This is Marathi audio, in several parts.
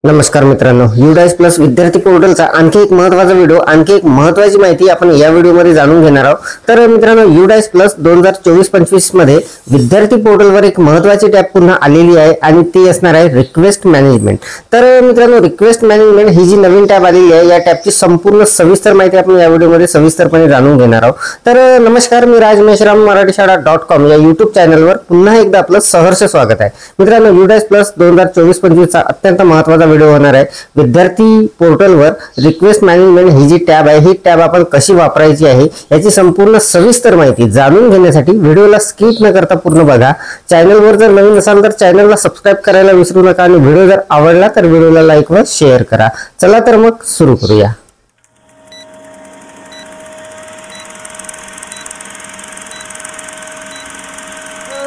नमस्कार मित्रांनो, युडाइस प्लस विद्यार्थी पोर्टलचा आणखी एक महत्त्वाचा व्हिडिओ, आणखी एक महत्त्वाची माहिती आपण या व्हिडिओमध्ये जाणून घेणार आहोत। तर मित्रांनो, युडाइस प्लस 2024-25 मध्ये विद्यार्थी पोर्टलवर एक महत्त्वाची टॅब पुन्हा आलेली आहे आणि ती असणार आहे रिक्वेस्ट मॅनेजमेंट। तर मित्रांनो, रिक्वेस्ट मॅनेजमेंट ही जी नवीन टॅब आलेली आहे, या टॅबची संपूर्ण सविस्तर माहिती आपण या व्हिडिओमध्ये सविस्तरपणे जाणून घेणार आहोत। तर नमस्कार, मी राज मेश्राम मराठीशाळा.com या YouTube चॅनलवर पुन्हा एकदा आपलं सहर्ष स्वागत आहे। मित्रांनो, युडाइस प्लस 2024-25 चा अत्यंत महत्त्वाचा व्हिडिओ होणार आहे। विद्यार्थी पोर्टलवर रिक्वेस्ट मॅनेजमेंट ही जी टॅब आहे, ही टॅब आपण कशी वापरायची आहे याची संपूर्ण सविस्तर माहिती जाणून घेण्यासाठी व्हिडिओला स्किप न करता पूर्ण बघा। चॅनलवर जर नवीन असाल तर चॅनलला सबस्क्राइब करायला विसरू नका आणि व्हिडिओ जर आवडला तर व्हिडिओला लाईक व शेअर करा। चला तर मग सुरू करूया।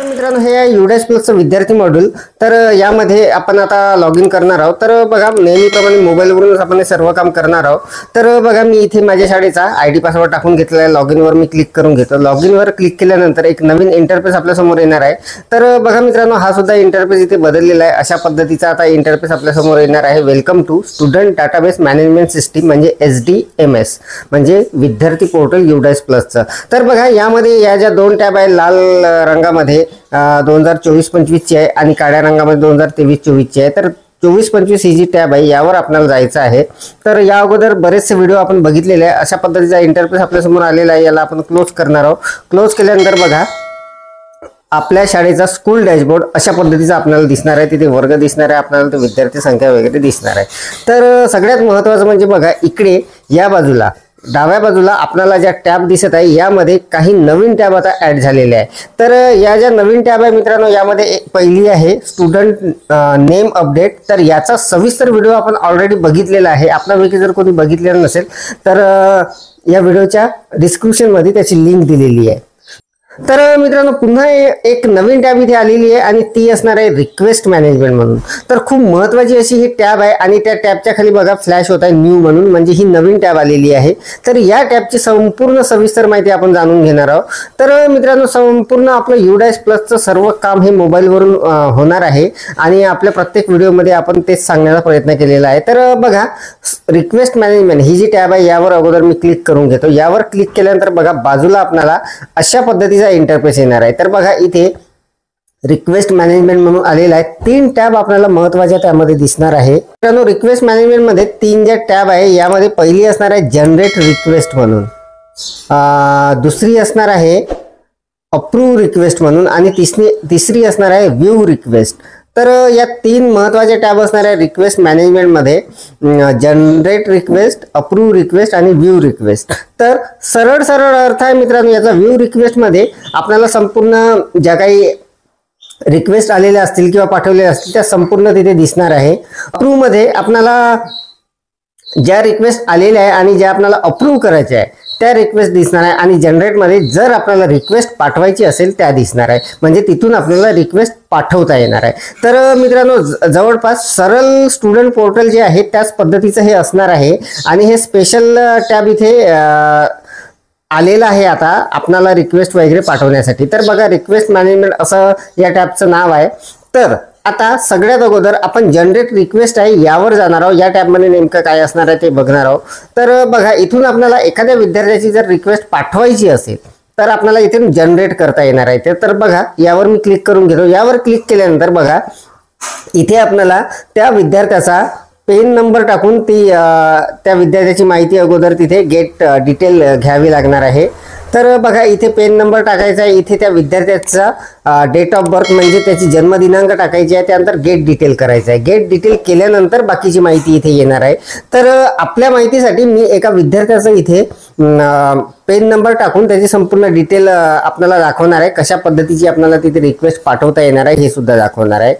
मित्रांनो, हे आहे युडाइस प्लसचं विद्यार्थी मॉड्यूल। तर यामध्ये आपण आता लॉग इन करणार आहोत। तर बघा, नेहमीप्रमाणे मोबाईलवरूनच आपण हे सर्व काम करणार आहोत। तर बघा, मी इथे माझ्या शाळेचा आयडी पासवर्ड टाकून घेतलेला आहे। लॉग इनवर मी क्लिक करून घेतो। लॉग इनवर क्लिक केल्यानंतर एक नवीन इंटरफेस आपल्या समोर येणार आहे। तर बघा मित्रांनो, हा सुद्धा इंटरफेस इथे बदललेला आहे। अशा पद्धतीचा आता इंटरफेस आपल्या समोर येणार आहे। Welcome to student database management system म्हणजे SDMS म्हणजे विद्यार्थी पोर्टल युडाइस प्लसचं। तर बघा, यामध्ये या ज्या दोन टॅब आहेत, लाल रंगामध्ये 2024-25 ची आहे आणि काळ्या रंगामध्ये 2023-24 ची आहे। तर 24-25 ही जी टॅब आहे यावर आपल्याला जायचं आहे। तर या अगोदर बरेचसे व्हिडिओ आपण बघितलेले आहे। अशा पद्धतीचा इंटरफेस आपल्या समोर आलेला आहे। याला आपण क्लोज करणार आहोत। क्लोज केल्यानंतर बघा, आपल्या शाळेचा स्कूल डॅशबोर्ड अशा पद्धतीचा आपल्याला दिसणार आहे। तिथे वर्ग दिसणार आहे, आपल्याला विद्यार्थी संख्या वगैरे दिसणार आहे। तर सगळ्यात महत्त्वाचं म्हणजे बघा, इकडे या बाजूला डाव्या बाजूला आपल्याला ज्या टॅब दिसत आहे यामध्ये काही नवीन टॅब आता ऍड झालेले आहे। तर या ज्या नवीन टॅब आहे मित्रांनो, यामध्ये पहिली आहे स्टुडंट नेम अपडेट। तर याचा सविस्तर व्हिडिओ आपण ऑलरेडी बघितलेला आहे। आपल्यापैकी जर कोणी बघितलेला नसेल तर या व्हिडिओच्या डिस्क्रिप्शन मध्ये त्याची लिंक दिलेली आहे। तर मित्रांनो, पुन्हा एक नवीन टॅब इथे आलेली आहे आणि ती असणार आहे रिक्वेस्ट मॅनेजमेंट म्हणून। तर खूप महत्त्वाची अशी ही टॅब आहे आणि त्या टॅबच्या खाली बघा फ्लॅश होत आहे न्यू म्हणून, म्हणजे ही नवीन टॅब आलेली आहे। तर या टॅबची संपूर्ण सविस्तर माहिती आपण जाणून घेणार आहोत। तर मित्रांनो, संपूर्ण आपलं युडाइस प्लसचं सर्व काम हे मोबाईलवरून होणार आहे आणि आपल्या प्रत्येक व्हिडिओमध्ये आपण तेच सांगण्याचा प्रयत्न केलेला आहे। तर बघा, रिक्वेस्ट मॅनेजमेंट ही जी टॅब आहे यावर अगोदर मी क्लिक करून घेतो। यावर क्लिक केल्यानंतर बघा, बाजूला आपल्याला अशा पद्धतीचा इंटरफेस येणार आहे। तर बघा, इथे रिक्वेस्ट मॅनेजमेंट म्हणून आलेला आहे। 3 टॅब आपल्याला महत्त्वाच्या त्यामध्ये दिसणार आहे। मित्रांनो, रिक्वेस्ट मॅनेजमेंट मध्ये 3 ज्या टॅब आहे यामध्ये पहिली असणार आहे जनरेट रिक्वेस्ट म्हणून, दुसरी असणार आहे अप्रूव्ह रिक्वेस्ट म्हणून आणि तिसरी असणार आहे व्ह्यू रिक्वेस्ट। तर या 3 महत्त्वाच्या टॅब असणार आहे रिक्वेस्ट मॅनेजमेंट मध्ये, जनरेट रिक्वेस्ट, अप्रूव्ह रिक्वेस्ट आणि व्ह्यू रिक्वेस्ट। तर सरळ अर्थ आहे मित्रांनो याचा, व्ह्यू रिक्वेस्ट मध्ये आपल्याला संपूर्ण ज्या काही रिक्वेस्ट आलेल्या असतील किंवा पाठवलेल्या असतील त्या संपूर्ण तिथे दिसणार आहे। अप्रूव्ह मध्ये आपल्याला ज्या रिक्वेस्ट आलेल्या आहे आणि ज्या आपल्याला अप्रूव्ह करायच्या आहे त्या रिक्वेस्ट दिसणार आहे आणि जनरेट मध्ये जर आपल्याला रिक्वेस्ट पाठवायची असेल त्या दिसणार आहे, म्हणजे तिथून आपल्याला रिक्वेस्ट पाठवता येणार आहे। तर मित्रांनो, जवळपास सरळ स्टुडंट पोर्टल जे आहे त्याच पद्धतीचं हे असणार आहे आणि हे स्पेशल टॅब इथे आलेला आहे आता आपल्याला रिक्वेस्ट वगैरे पाठवण्यासाठी। तर बघा, रिक्वेस्ट मॅनेजमेंट असं या टॅबचं नाव आहे। तर आता सगळ्यात अगोदर आपण जनरेट रिक्वेस्ट आहे यावर जाणार आहोत। या टॅबमध्ये नेमकं काय असणार आहे ते बघणार आहोत। तर बघा, इथून आपल्याला एखाद्या विद्यार्थ्याची जर रिक्वेस्ट पाठवायची असेल तर आपल्याला इथून जनरेट करता येणार आहे। तर बघा, यावर मी क्लिक करून घेतो। यावर क्लिक केल्यानंतर बघा, इथे आपल्याला त्या विद्यार्थ्याचा पेन नंबर टाकून त्या विद्यार्थ्याची माहिती अगोदर तिथे गेट डिटेल घ्यावी लागणार आहे। तर बघा, इथे पेन नंबर टाकायचा आहे, इथे त्या विद्यार्थ्याचा डेट ऑफ बर्थ म्हणजे त्याची जन्मदिनांक टाकायची आहे, त्यानंतर गेट डिटेल करायचं आहे। गेट डिटेल केल्यानंतर बाकीची माहिती इथे येणार आहे। तर आपल्या माहितीसाठी मी एका विद्यार्थ्याचं इथे पेन नंबर टाकून त्याची संपूर्ण डिटेल आपल्याला दाखवणार आहे। कशा पद्धतीची आपल्याला तिथे रिक्वेस्ट पाठवता येणार आहे हे सुद्धा दाखवणार आहे।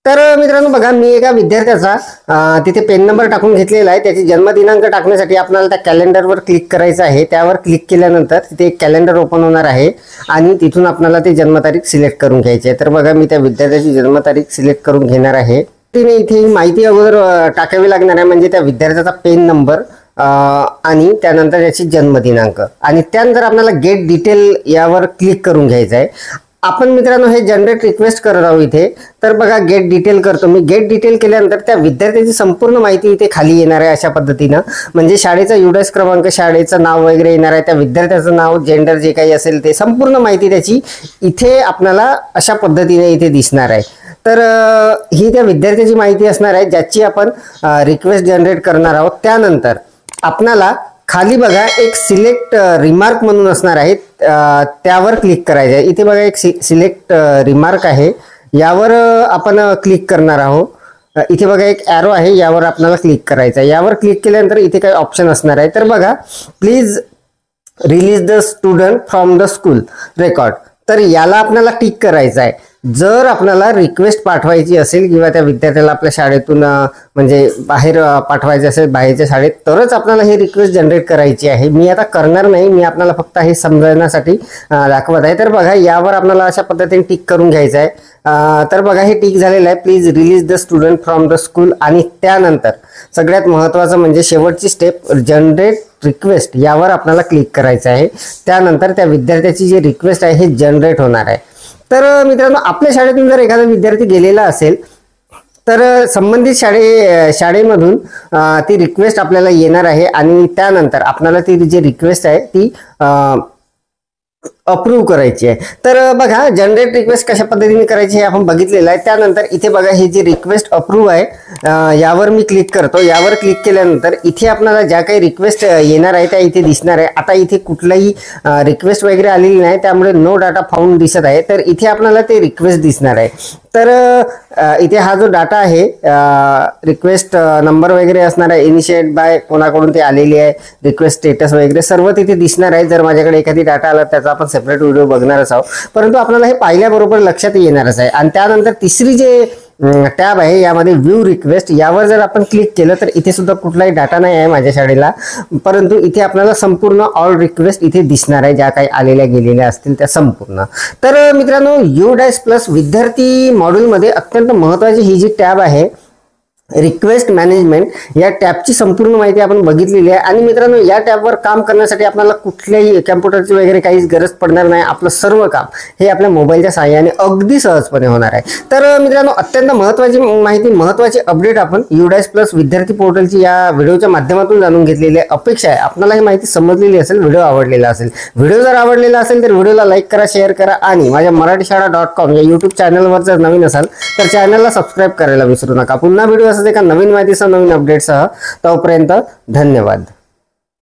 तर मित्रांनो बघा, मी एका विद्यार्थ्याचा तिथे पेन नंबर टाकून घेतलेला आहे। त्याची जन्मदिनांक टाकण्यासाठी आपल्याला त्या कॅलेंडरवर क्लिक करायचं आहे। त्यावर क्लिक केल्यानंतर तिथे एक कॅलेंडर ओपन होणार आहे आणि तिथून आपल्याला ते जन्मतारीख सिलेक्ट करून घ्यायची आहे। तर बघा, मी त्या विद्यार्थ्याची जन्मतारीख सिलेक्ट करून घेणार आहे। तिने इथे माहिती अगोदर टाकावी लागणार आहे, म्हणजे त्या विद्यार्थ्याचा पेन नंबर आणि त्यानंतर त्याची जन्मदिनांक आणि त्यानंतर आपल्याला गेट डिटेल यावर क्लिक करून घ्यायचं आहे। आपण मित्रांनो हे जनरेट रिक्वेस्ट करत आहोत इथे. तर बघा गेट डिटेल करतो मी. गेट डिटेल केल्यानंतर त्या विद्यार्थ्याची संपूर्ण माहिती इथे खाली येणार आहे अशा पद्धतीनं. म्हणजे शाळेचा युडाइस क्रमांक, शाळेचं नाव वगैरे येणार आहे, त्या विद्यार्थ्याचं नाव, जेंडर जे काही असेल ते संपूर्ण माहिती त्याची इथे आपल्याला अशा पद्धतीने इथे दिसणार आहे. तर ही त्या विद्यार्थ्याची माहिती असणार आहे ज्याची आपण रिक्वेस्ट जनरेट करणार आहोत. त्यानंतर आपल्याला खाली बघा एक सिलेक्ट रिमार्क म्हणून असणार आहे, त्यावर क्लिक करायचं आहे. इथे बघा एक सिलेक्ट रिमार्क आहे, यावर आपण क्लिक करणार आहोत. इथे बघा एक ॲरो आहे, यावर आपल्याला क्लिक करायचं आहे. यावर क्लिक केल्यानंतर इथे काही ऑप्शन असणार आहे. तर बघा please release the student from the school record. तर याला आपल्याला टिक करायचं आहे. जर आपल्याला रिक्वेस्ट पाठवायची असेल किंवा त्या विद्यार्थ्याला आपल्या शाळेतून म्हणजे बाहेर पाठवायचे असेल बाहेरच्या शाळेत, तरच आपल्याला हे रिक्वेस्ट जनरेट करायची आहे. मी आता करणार नाही, मी आपल्याला फक्त हे समजण्यासाठी दाखवत आहे. तर बघा यावर आपल्याला अशा पद्धतीने टिक करून घ्यायचं आहे. तर बघा हे टिक झालेलं आहे, please release the student from the school. आणि त्यानंतर सगळ्यात महत्त्वाचं म्हणजे शेवटची स्टेप जनरेट रिक्वेस्ट, यावर आपल्याला क्लिक करायचं आहे. त्यानंतर त्या विद्यार्थ्याची जी रिक्वेस्ट आहे हे जनरेट होणार आहे. तर मित्रांनो आपल्या शाळेतून जर एखादा विद्यार्थी गेलेला असेल तर संबंधित शाळेमधून ती रिक्वेस्ट आपल्याला येणार आहे आणि त्यानंतर आपल्याला ती जी रिक्वेस्ट आहे ती अप्रूव्ह करायची आहे. तर बघा जनरेट रिक्वेस्ट कशा पद्धतीने करायची हे आपण बघितलेलं आहे. त्यानंतर इथे बघा ही जी रिक्वेस्ट अप्रूव्ह आहे, यावर मी क्लिक करतो. यावर क्लिक केल्यानंतर इथे आपल्याला ज्या काही रिक्वेस्ट येणार आहे त्या इथे दिसणार आहे. आता इथे कुठलाही रिक्वेस्ट वगैरे आलेली नाही, त्यामुळे नो डाटा फाउंड दिसत आहे. तर इथे आपल्याला ते रिक्वेस्ट दिसणार आहे. तर इथे हा जो डाटा आहे रिक्वेस्ट नंबर वगैरे असणार आहे, इनिशिएट बाय कोणाकडून ते आलेली आहे, रिक्वेस्ट स्टेटस वगैरे सर्व तिथे दिसणार आहे. जर माझ्याकडे एखादी डाटा आला त्याचा आपण सेपरेट व्हिडिओ बघणारच आहोत, परंतु आपल्याला हे पाहिल्याबरोबर लक्षात येणारच आहे. आणि त्यानंतर तिसरी जे टॅब आहे यामध्ये व्ह्यू रिक्वेस्ट, यावर जर आपण क्लिक केलं तर इथे सुद्धा कुठलाही डाटा नाही आहे माझ्या शाळेला, परंतु इथे आपल्याला संपूर्ण ऑल रिक्वेस्ट इथे दिसणार आहे, ज्या काही आलेल्या गेलेल्या असतील त्या संपूर्ण. तर मित्रांनो युडाइस प्लस विद्यार्थी मॉड्यूलमध्ये अत्यंत महत्त्वाची ही जी टॅब आहे रिक्वेस्ट मॅनेजमेंट, या टॅबची संपूर्ण माहिती आपण बघितलेली आहे. आणि मित्रांनो या टॅबवर काम करण्यासाठी आपल्याला कुठल्याही कॅम्प्युटरची वगैरे काहीच गरज पडणार नाही. आपलं सर्व काम हे आपल्या मोबाईलच्या साहाय्याने अगदी सहजपणे होणार आहे. तर मित्रांनो अत्यंत महत्त्वाची माहिती, महत्त्वाची अपडेट आपण युडाइस प्लस विद्यार्थी पोर्टलची या व्हिडिओच्या माध्यमातून जाणून घेतलेली आहे. अपेक्षा आहे आपल्याला ही माहिती समजलेली असेल, व्हिडिओ आवडलेला असेल. व्हिडिओ जर आवडलेला असेल तर व्हिडिओला लाईक करा, शेअर करा आणि माझ्या मराठीशाळा.com या यूट्यूब चॅनलवर जर नवीन असाल तर चॅनलला सबस्क्राईब करायला विसरू नका. पुन्हा व्हिडिओ एका नवीन माहितीसह, नवीन अपडेटसह. तोपर्यंत धन्यवाद.